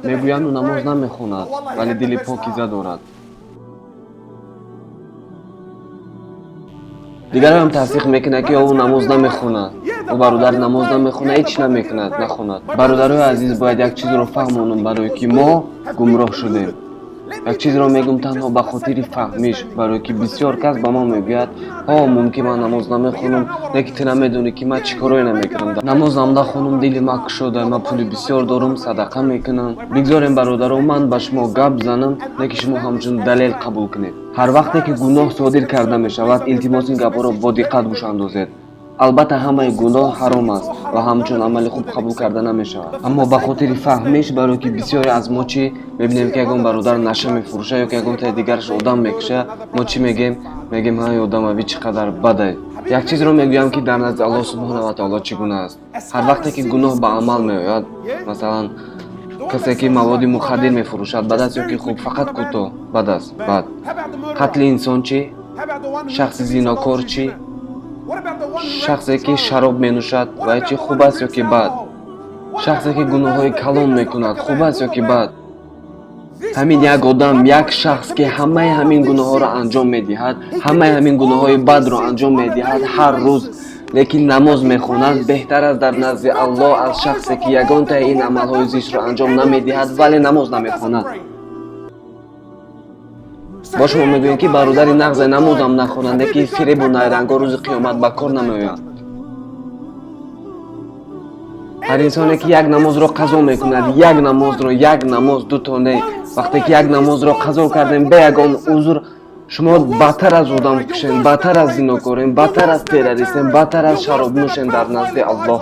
میگویند او نماز نمیخواند ولی دل پاکیزه دارد. دیگر هم تصدیق میکنه که او نماز نمیخواند. او برادر نماز نمیخونه، هیچ نمیکند، نخواند. برادرای عزیز، باید یک چیز رو فهمونم برای که ما گمراه شدیم. یک چیز رو میگم تنها به خاطر فهمیش، برای که بسیار کس به ما میگوید ممکن من نماز نمیخونم، لیکن تو نمیدونی که من چیکارای نمیکنم. نماز هم نخونم، دل ما شده، من پول بسیار دارم، صدقه میکنم. بگذاریم برادران من به شما گپ زنم، لیکن شما همچون دلیل قبول کنید. هر وقتی که گناه صادر کرده میشود، التماس این گپا رو با دقت گوش اندازید. البته همه گناه حرام است و همچون عمل خوب قبول کرده نمیشود، اما به خاطر فهمیش، برای که بسیاری از ما چی میبینیم که یگان برادر نشه میفروشه یا که یگان تا دیگرش آدم میکشه، ما چی میگیم های آدم اوی چقدر بده. یک چیز رو میگویم که در نزد الله سبحانه و تعالی چگونه است. هر وقتی که گناه به عمل میآید، مثلا کسی که مواد مخدر میفروشد بد است یا که خوب فقط کوتاه بد است، بد. قتل انسان چی؟ شخص زیناکار چی؟ شخصی که شراب می نوشد و چی خوب است یا که بد؟ شخصی که گناه های کلان میکند خوب است یا که بد؟ همین یک آدم، یک شخص که همه همین گناه ها را انجام میدهد، همه همین گناه های بد را انجام میدهد هر روز، لیکن نماز میخواند، بهتر است در نزد الله از شخصی که یگان تا این عمل های زشت را انجام نمیدهد ولی نماز نمیخواند. با شما میگویم که برادری نقض نماز هم نخواننده که فریب و نیرنگا روز قیامت به کار نمیآید. هر انسانی که یک نماز را قضا میکند، یک نماز دو تا نه، وقتی که یک نماز را قضا کردیم به یگان عذر، شما بدتر از آدم کشین، بدتر از زناکارین، بدتر از تروریستین، بدتر از شراب نوشین در نزد الله.